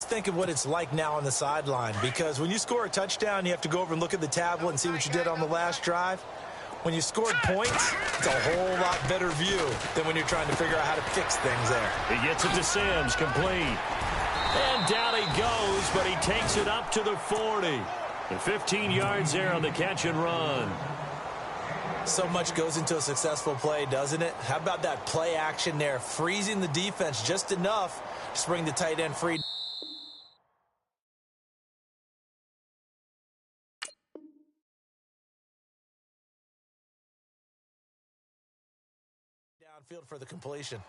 just think of what it's like now on the sideline, because when you score a touchdown, you have to go over and look at the tablet and see what you did on the last drive. When you scored points, it's a whole lot better view than when you're trying to figure out how to fix things there. He gets it to Sims, complete. And down he goes, but he takes it up to the 40. And 15 yards there on the catch and run. So much goes into a successful play, doesn't it? How about that play action there, freezing the defense just enough to bring the tight end free. Downfield for the completion.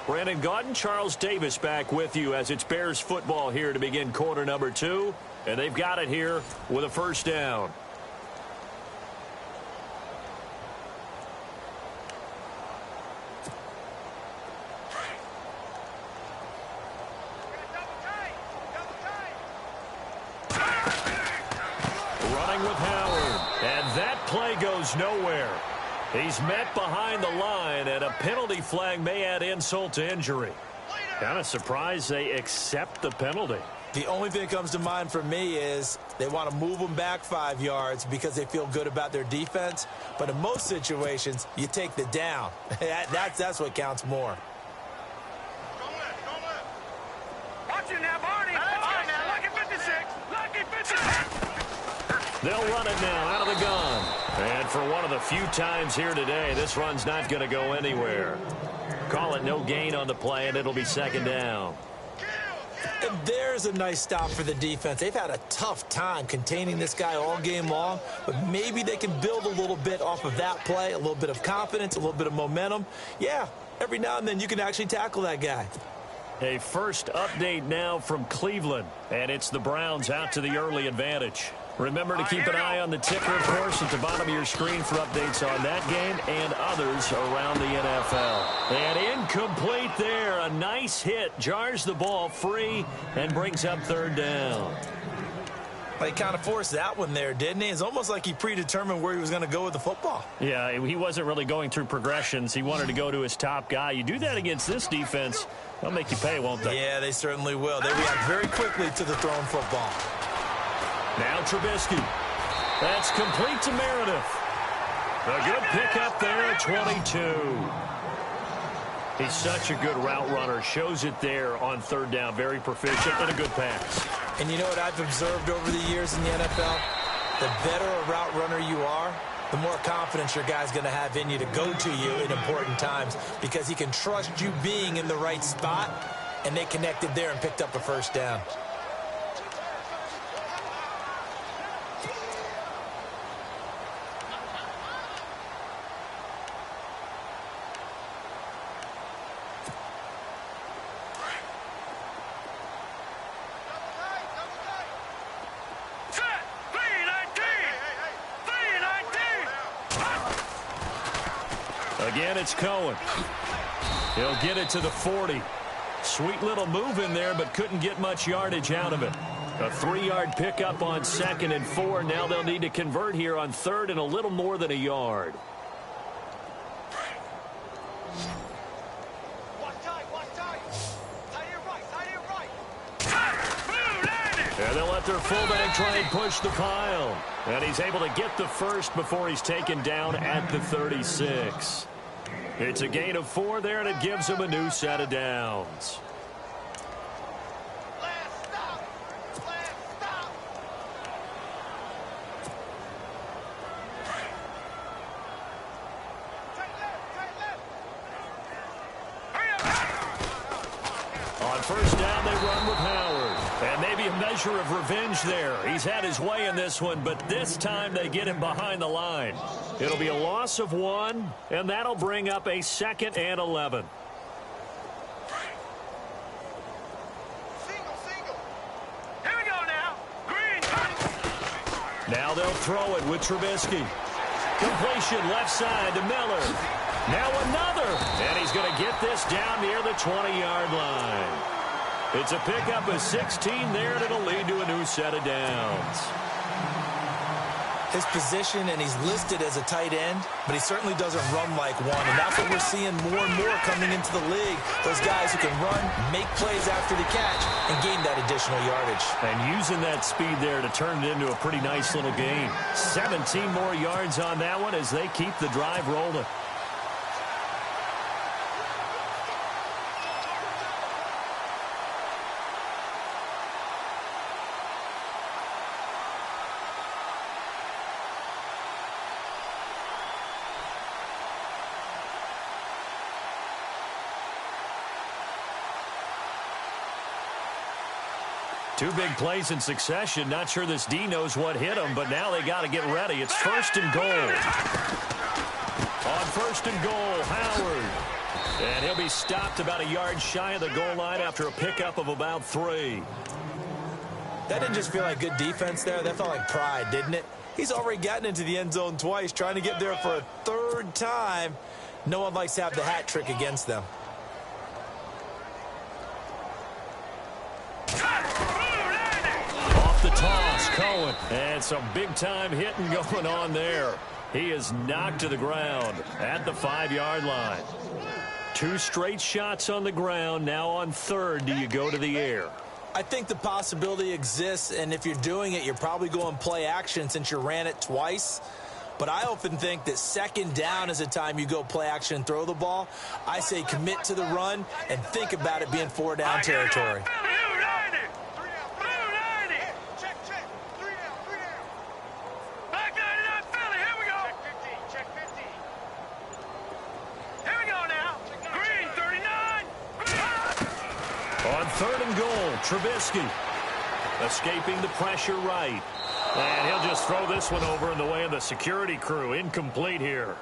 Brandon Gaudin, Charles Davis back with you as it's Bears football here to begin quarter number 2. And they've got it here with a first down. Running with Howard. And that play goes nowhere. He's met behind the line, and a penalty flag may add insult to injury. Kind of surprised they accept the penalty. The only thing that comes to mind for me is they want to move them back 5 yards because they feel good about their defense. But in most situations, you take the down. That's what counts more. Watch it now, Barney. Lucky 56. Lucky 56. They'll run it now out of the gun. And for one of the few times here today, this run's not going to go anywhere. Call it no gain on the play, and it'll be second down. And there's a nice stop for the defense. They've had a tough time containing this guy all game long, but maybe they can build a little bit off of that play, a little bit of confidence, a little bit of momentum. Yeah, every now and then you can actually tackle that guy. A first update now from Cleveland, and it's the Browns out to the early advantage. Remember to keep an eye on the ticker, of course, at the bottom of your screen for updates on that game and others around the NFL. And incomplete there. A nice hit. Jars the ball free and brings up third down. He kind of forced that one there, didn't he? It's almost like he predetermined where he was going to go with the football. Yeah, he wasn't really going through progressions. He wanted to go to his top guy. You do that against this defense, they'll make you pay, won't they? Yeah, they certainly will. They react very quickly to the thrown football. Now Trubisky. That's complete to Meredith. A good pickup there at 22. He's such a good route runner. Shows it there on third down. Very proficient and a good pass. And you know what I've observed over the years in the NFL? The better a route runner you are, the more confidence your guy's going to have in you to go to you in important times because he can trust you being in the right spot, and they connected there and picked up a first down. Again, it's Cohen. He'll get it to the 40. Sweet little move in there, but couldn't get much yardage out of it. A 3-yard pickup on 2nd and 4. Now they'll need to convert here on 3rd and a little more than a yard. And they'll let their fullback try and push the pile. And he's able to get the first before he's taken down at the 36. It's a gain of 4 there, and it gives him a new set of downs. On first down, they run with Howard. And maybe a measure of revenge there. He's had his way in this one, but this time they get him behind the line. It'll be a loss of 1, and that'll bring up a 2nd and 11. Here we go now. Green. Now they'll throw it with Trubisky. Completion left side to Miller. Now another. And he's going to get this down near the 20-yard line. It's a pickup of 16 there, and it'll lead to a new set of downs. His position, and he's listed as a tight end, but he certainly doesn't run like one, and that's what we're seeing more and more coming into the league. Those guys who can run, make plays after the catch, and gain that additional yardage. And using that speed there to turn it into a pretty nice little gain. 17 more yards on that one as they keep the drive rolling. Two big plays in succession. Not sure this D knows what hit him, but now they got to get ready. It's 1st and goal. On 1st and goal, Howard. And he'll be stopped about a yard shy of the goal line after a pickup of about 3. That didn't just feel like good defense there. That felt like pride, didn't it? He's already gotten into the end zone twice, trying to get there for a 3rd time. No one likes to have the hat trick against them. Off the toss, Cohen. And some big-time hitting going on there. He is knocked to the ground at the 5-yard line. 2 straight shots on the ground. Now on 3rd, do you go to the air? I think the possibility exists, and if you're doing it, you're probably going play action since you ran it twice. But I often think that 2nd down is a time you go play action and throw the ball. I say commit to the run and think about it being 4-down territory. On 3rd and goal, Trubisky escaping the pressure right. And he'll just throw this one over in the way of the security crew. Incomplete here.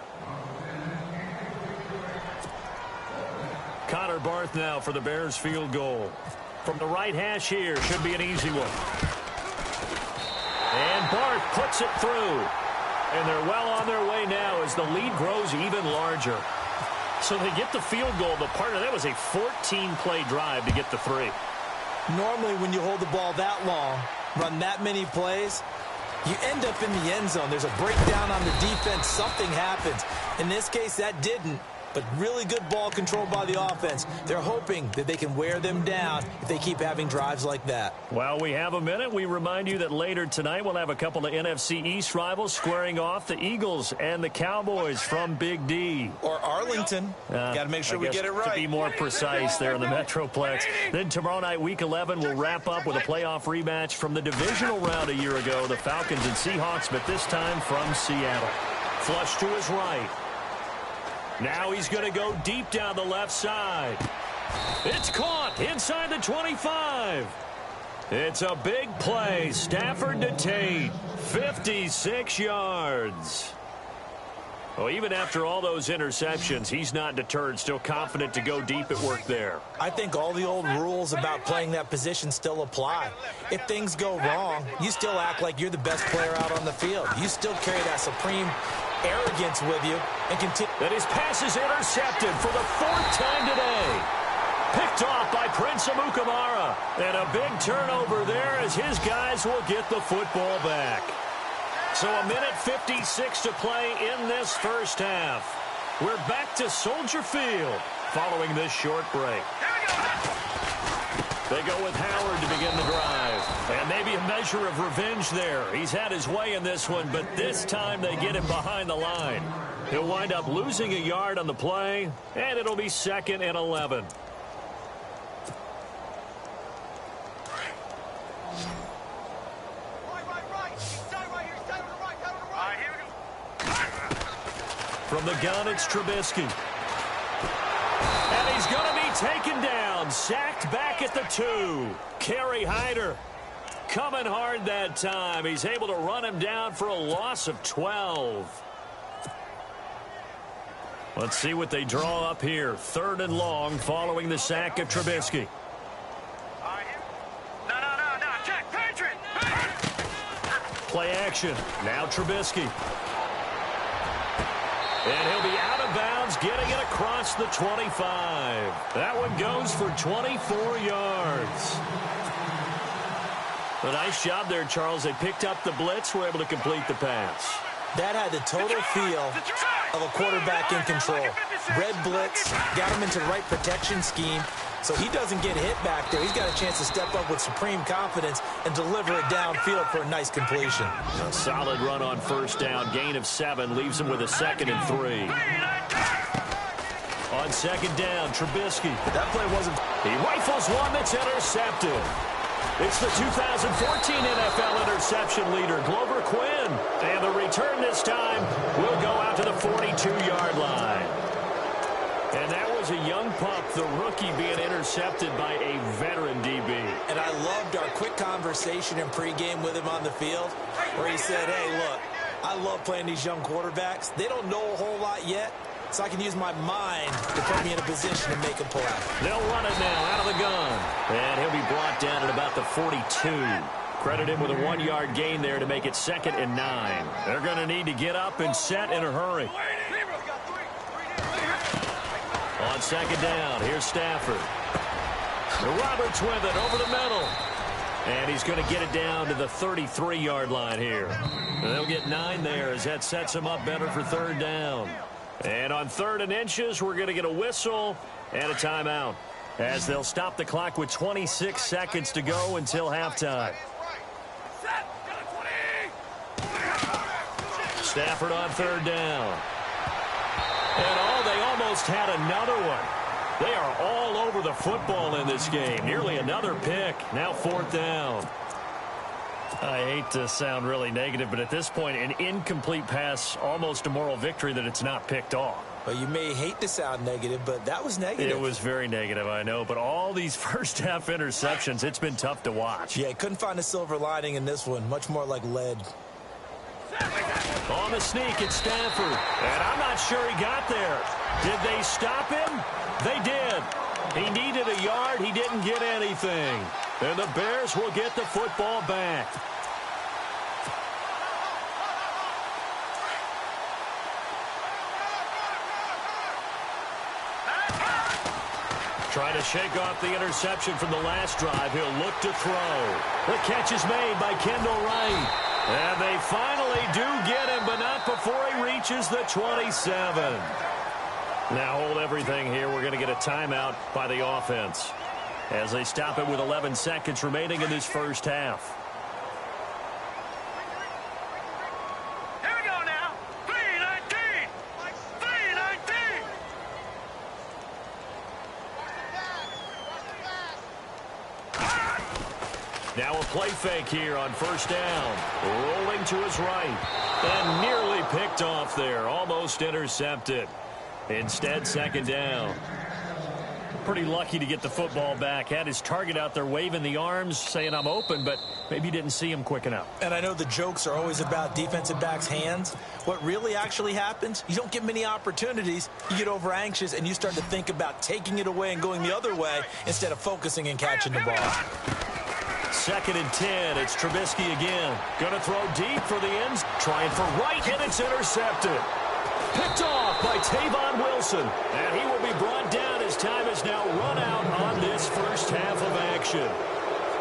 Connor Barth now for the Bears field goal. From the right hash here, should be an easy one. And Barth puts it through. And they're well on their way now as the lead grows even larger. So they get the field goal. The partner, that was a 14-play drive to get the 3. Normally when you hold the ball that long, run that many plays, you end up in the end zone. There's a breakdown on the defense. Something happens. In this case, that didn't. But really good ball control by the offense. They're hoping that they can wear them down if they keep having drives like that. While we have a minute, we remind you that later tonight we'll have a couple of NFC East rivals squaring off, the Eagles and the Cowboys from Big D. Or Arlington. Got to make sure we get it right. To be more precise there in the Metroplex. Then tomorrow night, Week 11, we'll wrap up with a playoff rematch from the divisional round a year ago, the Falcons and Seahawks, but this time from Seattle. Flush to his right. Now he's going to go deep down the left side. It's caught inside the 25. It's a big play. Stafford to Tate. 56 yards. Well, even after all those interceptions, he's not deterred. Still confident to go deep at work there. I think all the old rules about playing that position still apply. If things go wrong, you still act like you're the best player out on the field. You still carry that supreme arrogance with you and continue. That his pass is intercepted for the 4th time today. Picked off by Prince Amukamara. And a big turnover there as his guys will get the football back. So a minute 56 to play in this first half. We're back to Soldier Field following this short break. They go with Howard to begin the drive. And maybe a measure of revenge there. He's had his way in this one, but this time they get him behind the line. He'll wind up losing a yard on the play, and it'll be 2nd and 11. From the gun, it's Trubisky. And he's going to be taken down. Sacked back at the 2. Kerry Hyder coming hard that time. He's able to run him down for a loss of 12. Let's see what they draw up here. 3rd and long following the sack of Trubisky. No, check, Patriot! Play action. Now Trubisky. And he'll be out of bounds, getting it across the 25. That one goes for 24 yards. A nice job there, Charles. They picked up the blitz, were able to complete the pass. That had the total feel of a quarterback in control. Red blitz, got him into the right protection scheme, So he doesn't get hit back there. He's got a chance to step up with supreme confidence and deliver it downfield for a nice completion. A solid run on first down. Gain of 7 leaves him with a 2nd and 3. On second down, Trubisky. That play wasn't... He rifles one that's intercepted. It's the 2014 NFL interception leader, Glover Quinn. And the return this time will go out to the 42-yard line. And that was a young pup, the rookie, being intercepted by a veteran DB. And I loved our quick conversation in pregame with him on the field where he said, hey, look, I love playing these young quarterbacks. They don't know a whole lot yet, so I can use my mind to put me in a position to make a play. They'll run it now out of the gun. And he'll be brought down at about the 42. Credit him with a 1-yard gain there to make it 2nd and 9. They're going to need to get up and set in a hurry. On second down, here's Stafford. Roberts with it over the middle. And he's going to get it down to the 33-yard line here. They'll get 9 there as that sets him up better for 3rd down. And on 3rd and inches, we're going to get a whistle and a timeout as they'll stop the clock with 26 seconds to go until halftime. Stafford on 3rd down. And they almost had another one. They are all over the football in this game. Nearly another pick. Now 4th down. I hate to sound really negative, but at this point, an incomplete pass, almost a moral victory that it's not picked off. Well, you may hate to sound negative, but that was negative. It was very negative, I know. But all these first-half interceptions, it's been tough to watch. Yeah, couldn't find a silver lining in this one. Much more like lead. On the sneak, it's Stafford. And I'm not sure he got there. Did they stop him? They did. He needed a yard. He didn't get anything. And the Bears will get the football back. Trying to shake off the interception from the last drive. He'll look to throw. The catch is made by Kendall Wright. And they finally do get him, but not before he reaches the 27. Now hold everything here. We're going to get a timeout by the offense as they stop it with 11 seconds remaining in this first half. Here we go now. 3:19. 3:19. Now a play fake here on first down. Rolling to his right. And nearly picked off there. Almost intercepted. Instead, 2nd down. Pretty lucky to get the football back. Had his target out there waving the arms, saying I'm open, but maybe didn't see him quick enough. And I know the jokes are always about defensive backs' hands. What really actually happens, you don't get many opportunities. You get over anxious, and you start to think about taking it away and going the other way instead of focusing and catching the ball. 2nd and 10. It's Trubisky again. Going to throw deep for the ends. Trying for Wright, and it's intercepted. Picked off by Tavon Wilson. And he will be brought down as time is now run out on this first half of action.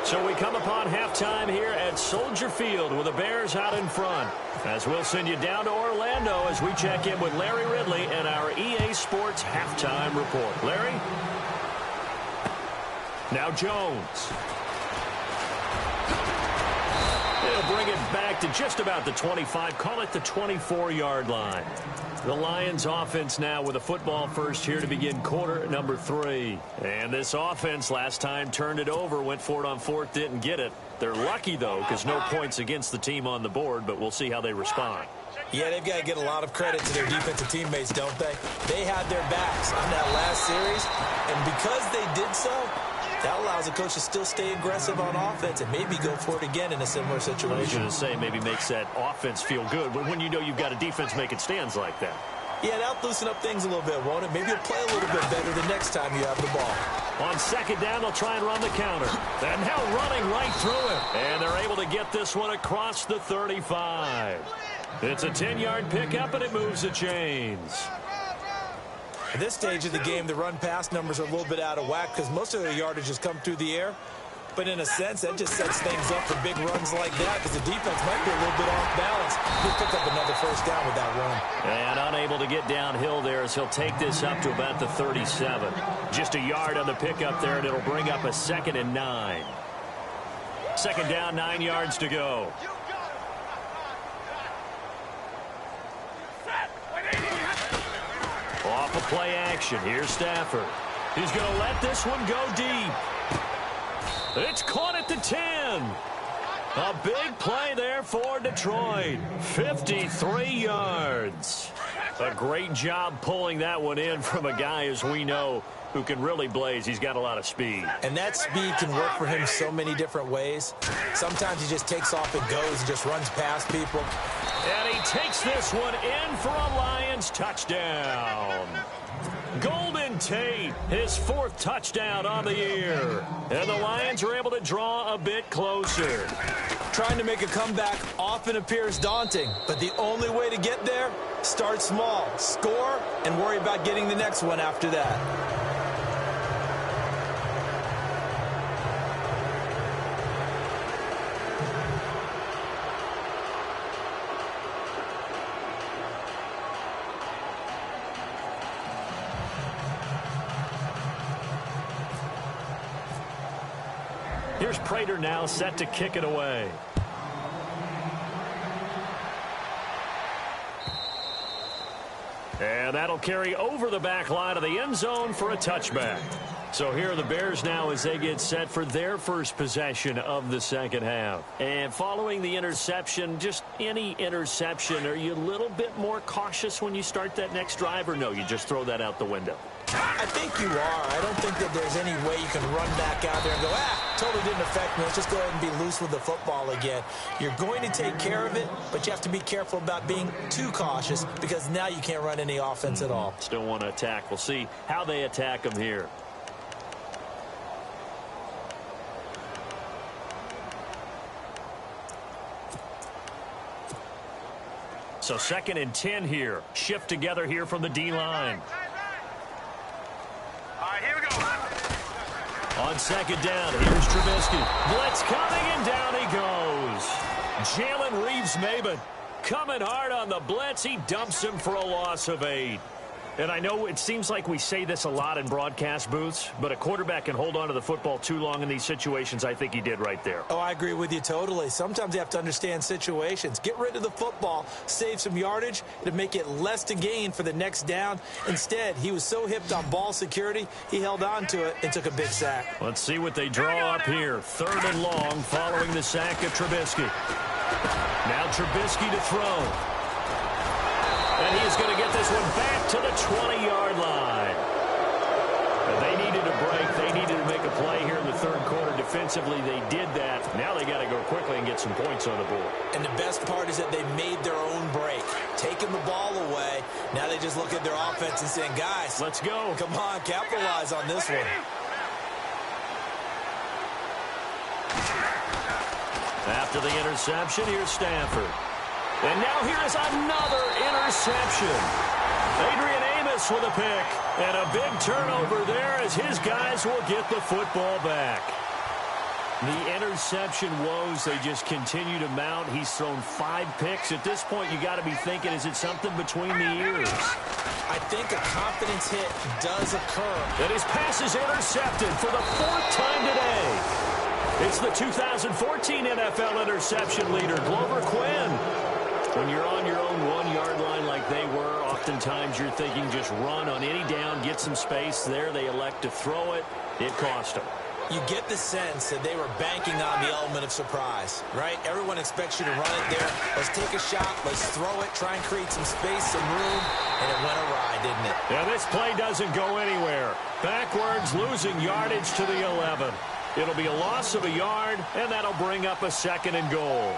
So we come upon halftime here at Soldier Field with the Bears out in front. As we'll send you down to Orlando as we check in with Larry Ridley and our EA Sports halftime report. Larry? Now Jones. They'll bring it back to just about the 25, call it the 24-yard line. The Lions offense now with a football first here to begin quarter number 3. And this offense last time turned it over, went for it on 4th, didn't get it. They're lucky, though, because no points against the team on the board, but we'll see how they respond. Yeah, they've got to get a lot of credit to their defensive teammates, don't they? They had their backs on that last series, and because they did so, that allows the coach to still stay aggressive on offense and maybe go for it again in a similar situation. I was going to say maybe makes that offense feel good, but when you know you've got a defense making stands like that. Yeah, that'll loosen up things a little bit, won't it? Maybe you'll play a little bit better the next time you have the ball. On 2nd down, they'll try and run the counter. And now running right through it. And they're able to get this one across the 35. It's a 10-yard pickup, and it moves the chains. At this stage of the game, the run-pass numbers are a little bit out of whack because most of their yardage has come through the air. But in a sense, that just sets things up for big runs like that because the defense might be a little bit off balance. He'll pick up another first down with that run. And unable to get downhill there as he'll take this up to about the 37. Just a yard on the pickup there, and it'll bring up a 2nd and 9. 2nd down, 9 yards to go. Off of play action. Here's Stafford. He's going to let this one go deep. It's caught at the 10. A big play there for Detroit. 53 yards. A great job pulling that one in from a guy, as we know, who can really blaze. He's got a lot of speed. And that speed can work for him so many different ways. Sometimes he just takes off and goes and just runs past people. And he takes this one in for a Lions touchdown. Golden Tate, his 4th touchdown on the year. And the Lions are able to draw a bit closer. Trying to make a comeback often appears daunting, but the only way to get there, start small, score, and worry about getting the next one after that. Here's Prater now set to kick it away. And that'll carry over the back line of the end zone for a touchback. So here are the Bears now as they get set for their first possession of the second half. And following the interception, just any interception, are you a little bit more cautious when you start that next drive, or no, you just throw that out the window? I think you are. I don't think that there's any way you can run back out there and go, totally didn't affect me. Let's just go ahead and be loose with the football again. You're going to take care of it, but you have to be careful about being too cautious because now you can't run any offense at all. Still want to attack. We'll see how they attack them here. So 2nd and 10 here. Shift together here from the D-line. All right, here we go. On 2nd down, here's Trubisky. Blitz coming, and down he goes. Jalen Reeves-Maybin coming hard on the blitz. He dumps him for a loss of 8. And I know it seems like we say this a lot in broadcast booths, but a quarterback can hold on to the football too long in these situations. I think he did right there. Oh, I agree with you totally. Sometimes you have to understand situations. Get rid of the football, save some yardage, to make it less to gain for the next down. Instead, he was so hipped on ball security, he held on to it and took a big sack. Let's see what they draw up here. 3rd and long following the sack of Trubisky. Now Trubisky to throw. And he's going to get this one back to the 20-yard line. And they needed a break. They needed to make a play here in the 3rd quarter. Defensively, they did that. Now they got to go quickly and get some points on the board. And the best part is that they made their own break. Taking the ball away. Now they just look at their offense and saying, guys, let's go. Come on, capitalize on this one. After the interception, here's Stafford. And now here is another interception. Adrian Amos with a pick. And a big turnover there as his guys will get the football back. The interception woes, they just continue to mount. He's thrown 5 picks. At this point, you got to be thinking, is it something between the ears? I think a confidence hit does occur. And his pass is intercepted for the 4th time today. It's the 2014 NFL interception leader, Glover Quinn. When you're on your own 1-yard line like they were, oftentimes you're thinking just run on any down, get some space. There they elect to throw it. It cost them. You get the sense that they were banking on the element of surprise, right? Everyone expects you to run it there. Let's take a shot. Let's throw it. Try and create some space, some room. And it went awry, didn't it? Now this play doesn't go anywhere. Backwards, losing yardage to the 11. It'll be a loss of a yard, and that'll bring up a 2nd and goal.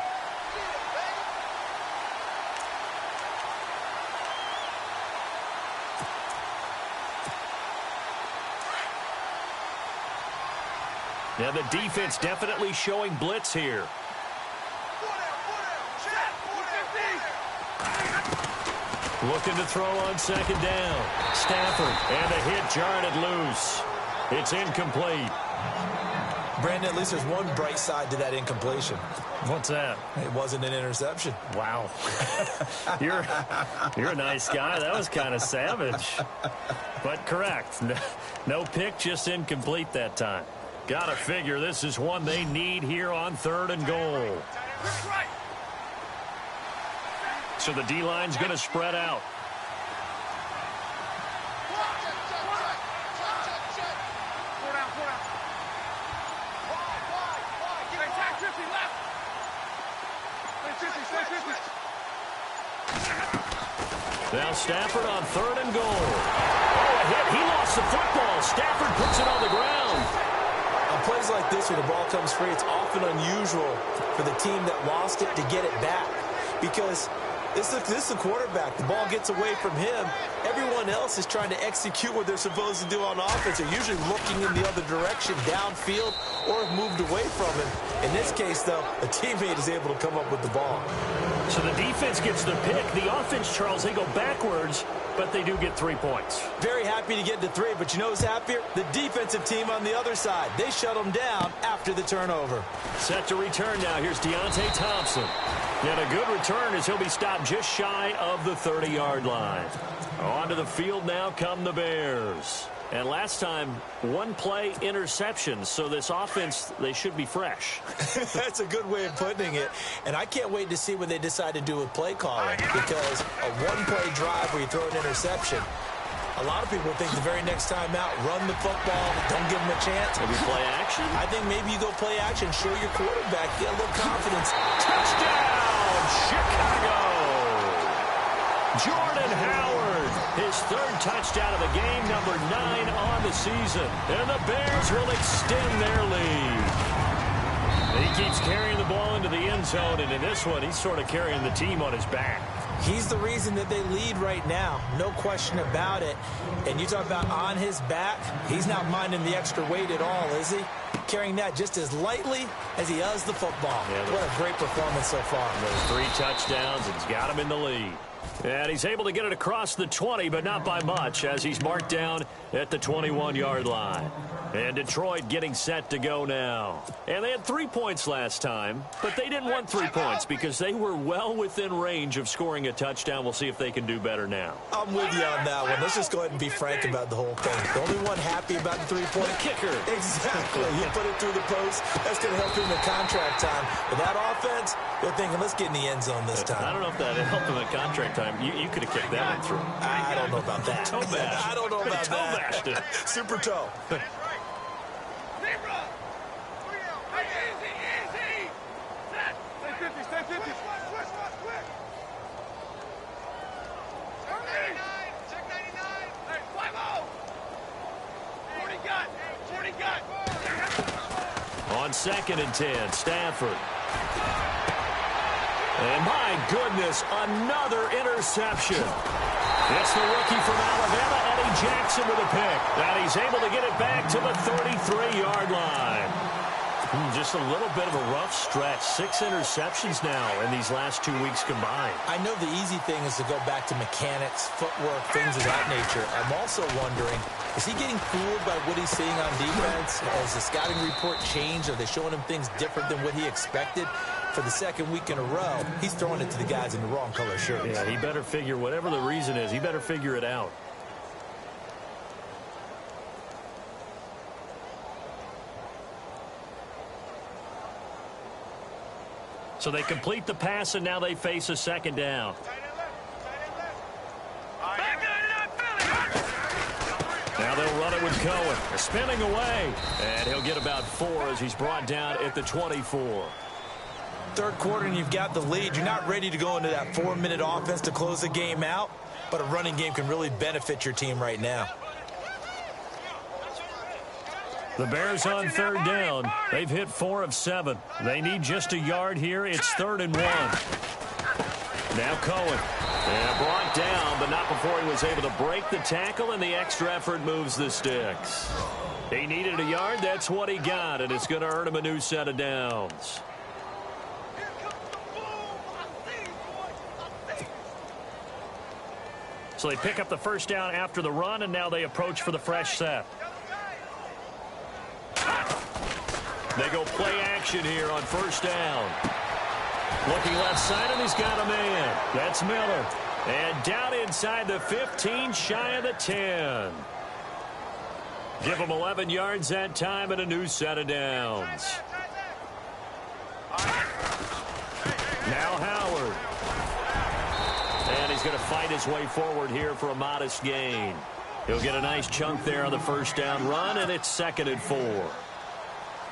Now the defense definitely showing blitz here. Looking to throw on 2nd down. Stafford, and a hit jarred it loose. It's incomplete. Brandon, at least there's one bright side to that incompletion. What's that? It wasn't an interception. Wow. You're a nice guy. That was kind of savage. But correct. No pick, just incomplete that time. Got to figure this is one they need here on 3rd and goal. So the D-line's going to spread out. Now Stafford on 3rd and goal. Oh, a hit. He lost the football. Stafford puts it on the ground. On plays like this where the ball comes free, it's often unusual for the team that lost it to get it back. Because this is the quarterback. The ball gets away from him. Everyone else is trying to execute what they're supposed to do on offense. They're usually looking in the other direction, downfield, or have moved away from him. In this case, though, a teammate is able to come up with the ball. So the defense gets the pick. The offense, Charles, they go backwards, but they do get 3 points. Very happy to get to 3, but you know who's happier? The defensive team on the other side. They shut them down after the turnover. Set to return now. Here's Deontay Thompson. And a good return as he'll be stopped just shy of the 30-yard line. Onto the field now come the Bears. And last time, one play interception. So this offense, they should be fresh. That's a good way of putting it. And I can't wait to see what they decide to do with play calling. Because a one-play drive where you throw an interception, a lot of people think the very next time out, run the football, don't give them a chance. Maybe play action? I think maybe you go play action, show your quarterback, get a little confidence. Touchdown, Chicago! Jordan Howard, his 3rd touchdown of the game, number 9 on the season. And the Bears will extend their lead. He keeps carrying the ball into the end zone, and in this one, he's sort of carrying the team on his back. He's the reason that they lead right now. No question about it. And you talk about on his back, he's not minding the extra weight at all, is he? Carrying that just as lightly as he does the football. Yeah, what a great performance so far. Those 3 touchdowns, and he's got him in the lead. And he's able to get it across the 20, but not by much, as he's marked down at the 21-yard line. And Detroit getting set to go now. And they had 3 points last time, but they didn't want 3 points because they were well within range of scoring a touchdown. We'll see if they can do better now. I'm with you on that one. Let's just go ahead and be frank about the whole thing. The only one happy about the 3-point kicker. Exactly. You put it through the post. That's going to help him in contract time. But that offense, they're thinking, let's get in the end zone this time. I don't know if that helped him in contract time. You could have kicked that one through. I don't know about that. Toe bash. I don't know about toe that. Bashed it. Super toe. On 2nd and 10, Stafford. And my goodness, another interception. It's the rookie from Alabama, Eddie Jackson, with a pick. And he's able to get it back to the 33-yard line. Just a little bit of a rough stretch. 6 interceptions now in these last 2 weeks combined. I know the easy thing is to go back to mechanics, footwork, things of that nature. I'm also wondering, is he getting fooled by what he's seeing on defense? Has the scouting report changed? Are they showing him things different than what he expected? For the 2nd week in a row, he's throwing it to the guys in the wrong color shirts. Yeah, he better figure, whatever the reason is, he better figure it out. So they complete the pass, and now they face a 2nd down. Now they'll run it with Cohen. Spinning away. And he'll get about 4 as he's brought down at the 24. 3rd quarter, and you've got the lead. You're not ready to go into that 4-minute offense to close the game out, but a running game can really benefit your team right now. The Bears on 3rd down. They've hit 4 of 7. They need just a yard here. It's 3rd and 1. Now Cohen. And brought down, but not before he was able to break the tackle, and the extra effort moves the sticks. He needed a yard. That's what he got, and it's going to earn him a new set of downs. So they pick up the 1st down after the run, and now they approach for the fresh set. They go play action here on first down. Looking left side, and he's got a man. That's Miller. And down inside the 15, shy of the 10. Give him 11 yards that time and a new set of downs. Now Howard. And he's going to fight his way forward here for a modest gain. He'll get a nice chunk there on the first down run, and it's 2nd and 4.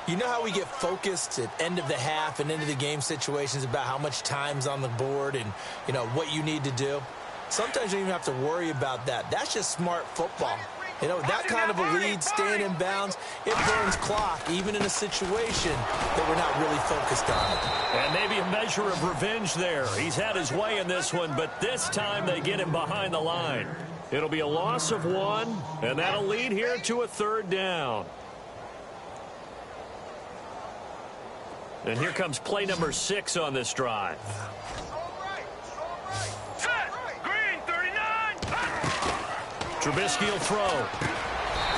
You know how we get focused at end of the half and into the game situations about how much time's on the board and, you know, what you need to do? Sometimes you don't even have to worry about that. That's just smart football. You know, that kind of a lead, staying in bounds, it burns clock, even in a situation that we're not really focused on it. And maybe a measure of revenge there. He's had his way in this one, but this time they get him behind the line. It'll be a loss of 1, and that'll lead here to a 3rd down. And here comes play number 6 on this drive. Green 39. Trubisky will throw.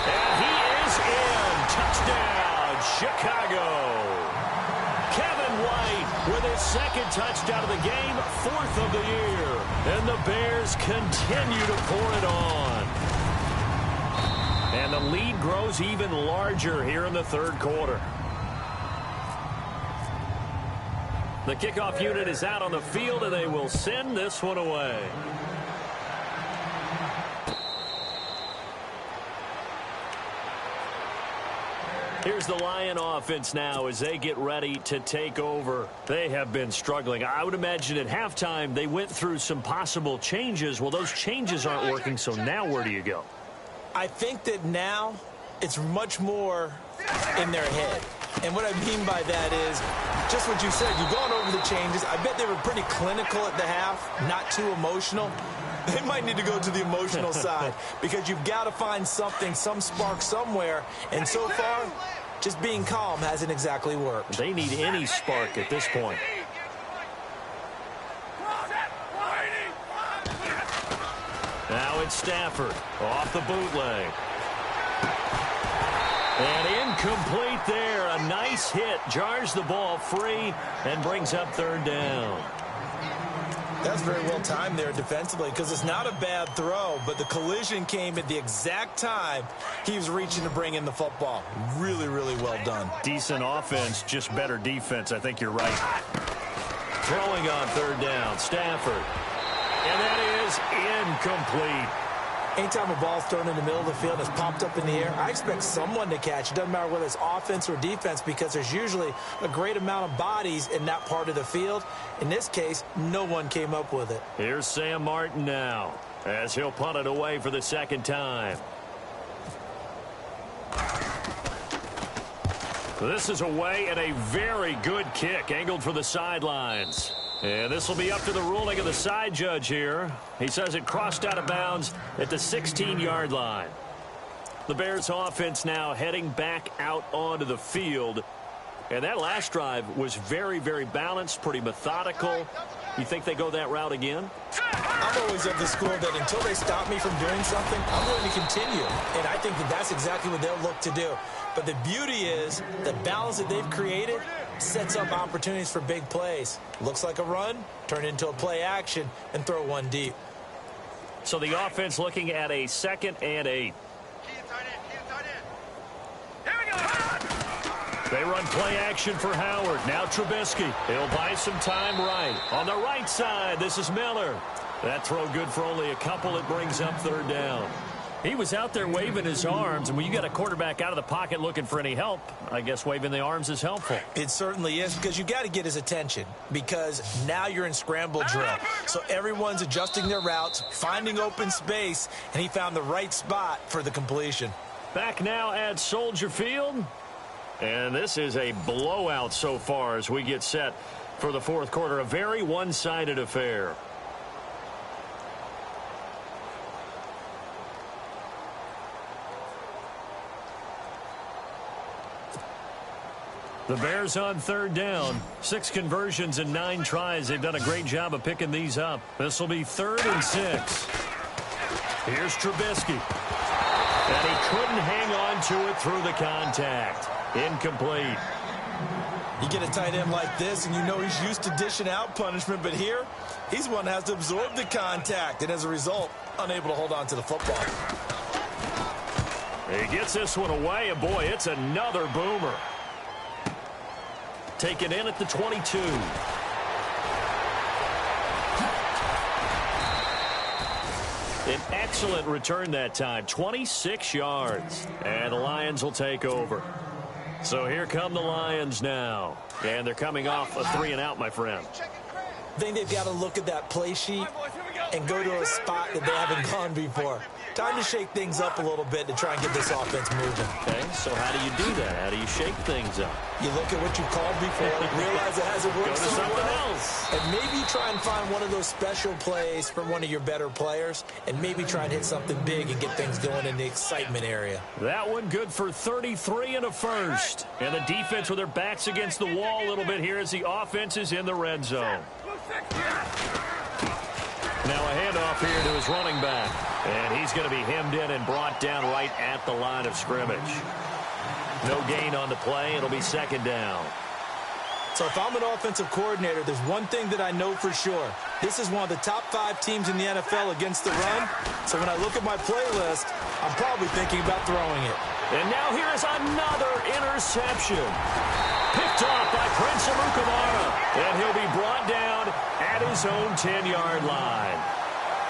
And he is in. Touchdown, Chicago. Kevin White with his 2nd touchdown of the game, 4th of the year. And the Bears continue to pour it on. And the lead grows even larger here in the 3rd quarter. The kickoff unit is out on the field, and they will send this one away. Here's the Lion offense now as they get ready to take over. They have been struggling. I would imagine at halftime they went through some possible changes. Well, those changes aren't working, so now where do you go? I think that now it's much more in their head. And what I mean by that is just what you said. You've gone over the changes. I bet they were pretty clinical at the half, not too emotional. They might need to go to the emotional side because you've got to find something, some spark somewhere. And so far, just being calm hasn't exactly worked. They need any spark at this point. Now it's Stafford off the bootleg. And incomplete there. A nice hit. Jars the ball free and brings up 3rd down. That's very well timed there defensively because it's not a bad throw, but the collision came at the exact time he was reaching to bring in the football. Really, really well done. Decent offense, just better defense. I think you're right. Throwing on 3rd down, Stafford. And that is incomplete. Anytime a ball's thrown in the middle of the field and it's popped up in the air, I expect someone to catch. It doesn't matter whether it's offense or defense because there's usually a great amount of bodies in that part of the field. In this case, no one came up with it. Here's Sam Martin now as he'll punt it away for the 2nd time. This is away and a very good kick angled for the sidelines. And this will be up to the ruling of the side judge here. He says it crossed out of bounds at the 16-yard line. The Bears offense now heading back out onto the field. And that last drive was very, very balanced, pretty methodical. You think they go that route again? I'm always of the school that until they stop me from doing something, I'm going to continue. And I think that that's exactly what they'll look to do. But the beauty is the balance that they've created sets up opportunities for big plays. Looks like a run, turn into a play action, and throw one deep. So the offense looking at a 2nd and 8. They run play action for Howard. Now Trubisky. He'll buy some time right. On the right side, this is Miller. That throw good for only a couple. It brings up 3rd down. He was out there waving his arms, and when you got a quarterback out of the pocket looking for any help, I guess waving the arms is helpful. It certainly is, because you got to get his attention, because now you're in scramble drill. So everyone's adjusting their routes, finding open space, and he found the right spot for the completion. Back now at Soldier Field. And this is a blowout so far as we get set for the 4th quarter. A very one-sided affair. The Bears on 3rd down. 6 conversions and 9 tries. They've done a great job of picking these up. This will be 3rd and 6. Here's Trubisky. And he couldn't hang on to it through the contact. Incomplete. You get a tight end like this, and you know he's used to dishing out punishment, but here, he's one that has to absorb the contact, and as a result, unable to hold on to the football. He gets this one away, and boy, it's another boomer. Taken in at the 22. An excellent return that time, 26 yards. And the Lions will take over. So here come the Lions now. And they're coming off a 3-and-out, my friend. I think they've got to look at that play sheet and go to a spot that they haven't gone before. Time to shake things up a little bit to try and get this offense moving. Okay, so how do you do that? How do you shake things up? You look at what you called before, realize it hasn't worked so well, else. and maybe try and find one of those special plays from one of your better players, and maybe try and hit something big and get things going in the excitement area. That one good for 33 and a first. And the defense with their backs against the wall a little bit here as the offense is in the red zone. Now a handoff here to his running back. And he's going to be hemmed in and brought down right at the line of scrimmage. No gain on the play. It'll be second down. So if I'm an offensive coordinator, there's one thing that I know for sure. This is one of the top 5 teams in the NFL against the run. So when I look at my playlist, I'm probably thinking about throwing it. And now here is another interception. Picked off by Prince Amukamara. And he'll be brought down at his own 10-yard line.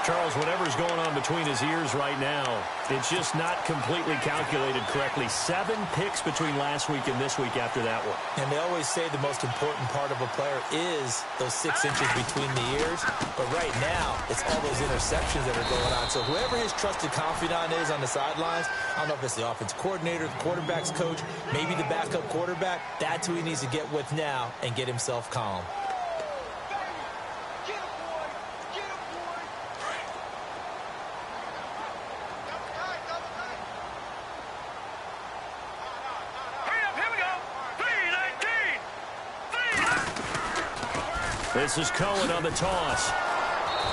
Charles, whatever's going on between his ears right now, it's just not completely calculated correctly. 7 picks between last week and this week after that one. And they always say the most important part of a player is those 6 inches between the ears. But right now, it's all those interceptions that are going on. So whoever his trusted confidant is on the sidelines, I don't know if it's the offense coordinator, the quarterback's coach, maybe the backup quarterback, that's who he needs to get with now and get himself calm. This is Cohen on the toss.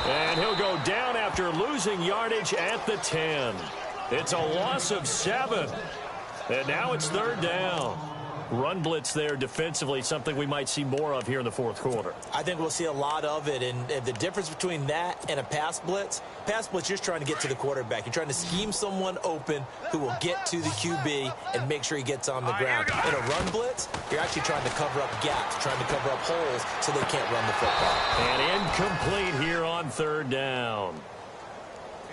And he'll go down after losing yardage at the 10. It's a loss of 7. And now it's third down. Run blitz there defensively, something we might see more of here in the fourth quarter. I think we'll see a lot of it. And the difference between that and a pass blitz, you're just trying to get to the quarterback. You're trying to scheme someone open who will get to the QB and make sure he gets on the ground. In a run blitz, you're actually trying to cover up gaps, trying to cover up holes so they can't run the football. And incomplete here on third down.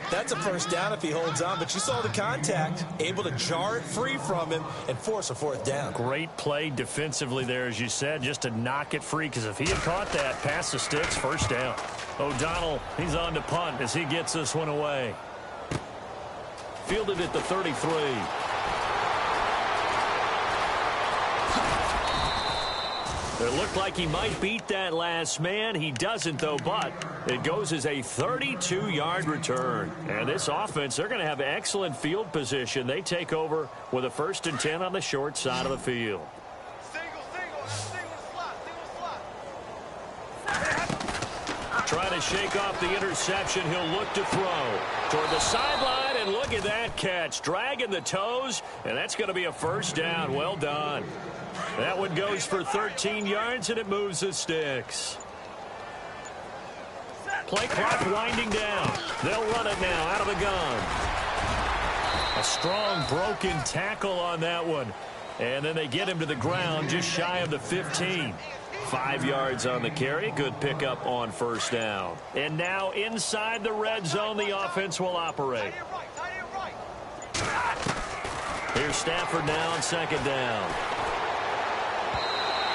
That's a first down if he holds on, but you saw the contact, able to jar it free from him and force a fourth down. Great play defensively there, as you said, just to knock it free, because if he had caught that, past the sticks, first down. O'Donnell, he's on to punt as he gets this one away. Fielded at the 33. It looked like he might beat that last man. He doesn't, though, but it goes as a 32-yard return. And this offense, they're going to have excellent field position. They take over with a 1st and 10 on the short side of the field. Trying to shake off the interception. He'll look to throw toward the sideline, and look at that catch. Dragging the toes, and that's going to be a first down. Well done. That one goes for 13 yards, and it moves the sticks. Play clock winding down. They'll run it now out of the gun. A strong broken tackle on that one. And then they get him to the ground just shy of the 15. 5 yards on the carry. Good pickup on first down. And now inside the red zone, the offense will operate. Here's Stafford now on second down.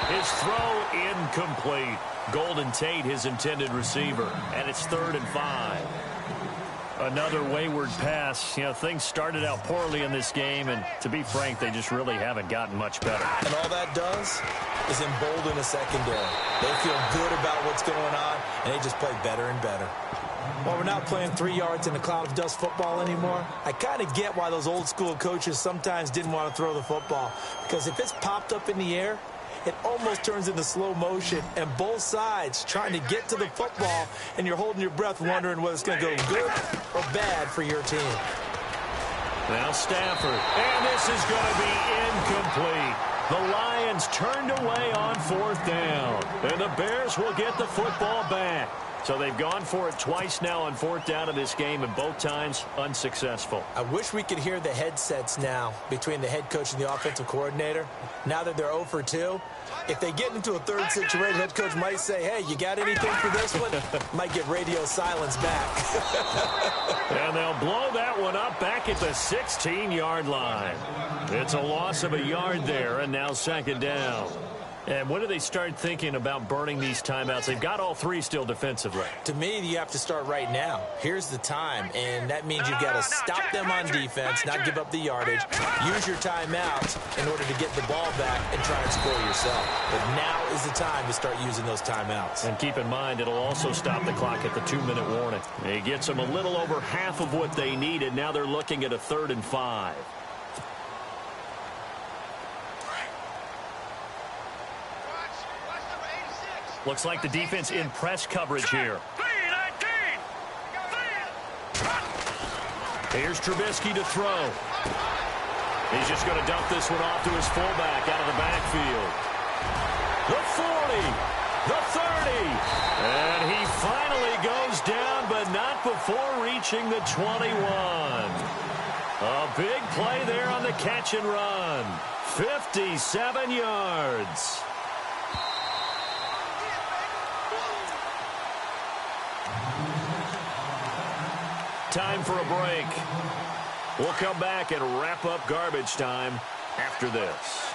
His throw incomplete. Golden Tate, his intended receiver. And it's 3rd and 5. Another wayward pass. You know, things started out poorly in this game, and to be frank, they just really haven't gotten much better. And all that does is embolden a secondary. They feel good about what's going on, and they just play better and better. While we're not playing 3 yards in a cloud of dust football anymore, I kind of get why those old school coaches sometimes didn't want to throw the football. Because if it's popped up in the air, it almost turns into slow motion, and both sides trying to get to the football, and you're holding your breath wondering whether it's going to go good or bad for your team. Now Stafford, and this is going to be incomplete. The Lions turned away on 4th down. And the Bears will get the football back. So they've gone for it twice now on 4th down in this game, and both times unsuccessful. I wish we could hear the headsets now between the head coach and the offensive coordinator. Now that they're 0 for 2, if they get into a third situation, head coach might say, hey, you got anything for this one? Might get radio silence back. And they'll blow that one up back at the 16-yard line. It's a loss of a yard there, and now 2nd down. And when do they start thinking about burning these timeouts? They've got all 3 still defensively. To me, you have to start right now. Here's the time, and that means you've got to stop them on defense, not give up the yardage, use your timeouts in order to get the ball back and try and score yourself. But now is the time to start using those timeouts. And keep in mind, it'll also stop the clock at the 2-minute warning. It gets them a little over half of what they needed. Now they're looking at a 3rd and 5. Looks like the defense in press coverage here. Here's Trubisky to throw. He's just going to dump this one off to his fullback out of the backfield. The 40, the 30, and he finally goes down, but not before reaching the 21. A big play there on the catch and run. 57 yards. Time for a break. We'll come back and wrap up garbage time after this.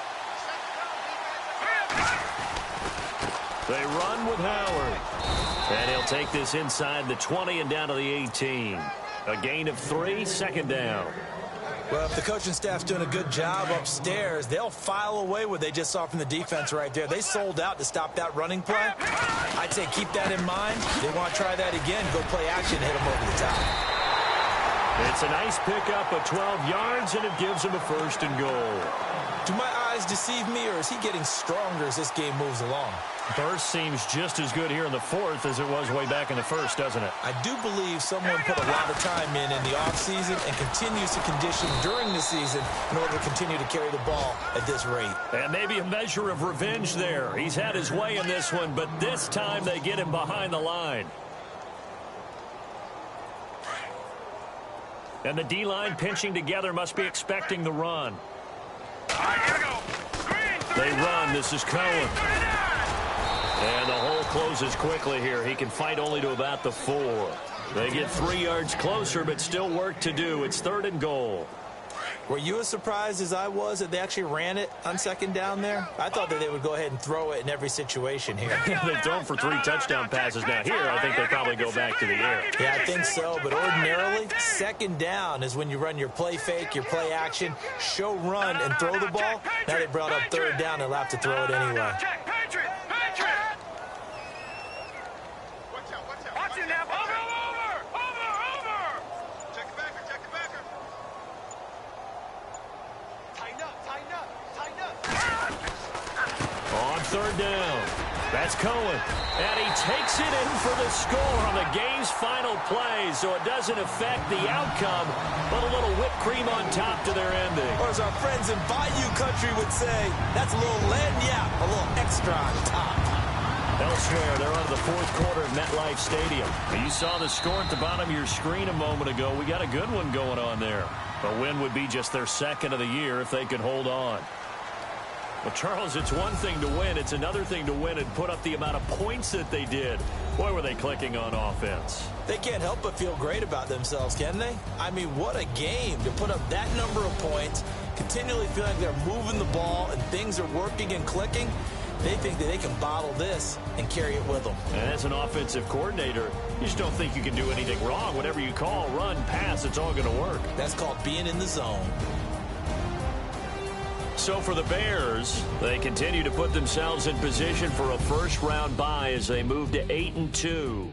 They run with Howard. And he'll take this inside the 20 and down to the 18. A gain of 3, 2nd down. Well, if the coaching staff's doing a good job upstairs, they'll file away what they just saw from the defense right there. They sold out to stop that running play. I'd say keep that in mind. They want to try that again, go play action, hit them over the top. It's a nice pickup of 12 yards, and it gives him a 1st and goal. Do my eyes deceive me, or is he getting stronger as this game moves along? Burst seems just as good here in the 4th as it was way back in the 1st, doesn't it? I do believe someone put a lot of time in the offseason and continues to condition during the season in order to continue to carry the ball at this rate. And maybe a measure of revenge there. He's had his way in this one, but this time they get him behind the line. And the D-line pinching together, must be expecting the run. They run. This is Cohen. And the hole closes quickly here. He can fight only to about the 4. They get 3 yards closer, but still work to do. It's 3rd and goal. Were you as surprised as I was that they actually ran it on 2nd down there? I thought that they would go ahead and throw it in every situation here. They've thrown for 3 touchdown passes now. Here, I think they probably go back to the air. Yeah, I think so, but ordinarily, 2nd down is when you run your play fake, your play action, show run, and throw the ball. Now they brought up 3rd down, they'll have to throw it anyway. On 3rd down, that's Cohen. And he takes it in for the score on the game's final play, so it doesn't affect the outcome, but a little whipped cream on top to their ending. Or as our friends in Bayou Country would say, that's a little lagniappe, a little extra on top. Elsewhere, they're on the 4th quarter of MetLife Stadium. You saw the score at the bottom of your screen a moment ago. We got a good one going on there. A win would be just their 2nd of the year if they could hold on. Well, Charles, it's one thing to win. It's another thing to win and put up the amount of points that they did. Boy, were they clicking on offense. They can't help but feel great about themselves, can they? I mean, what a game to put up that number of points, continually feel like they're moving the ball and things are working and clicking. They think that they can bottle this and carry it with them. And as an offensive coordinator, you just don't think you can do anything wrong. Whatever you call, run, pass, it's all going to work. That's called being in the zone. So for the Bears, they continue to put themselves in position for a first-round bye as they move to 8-2.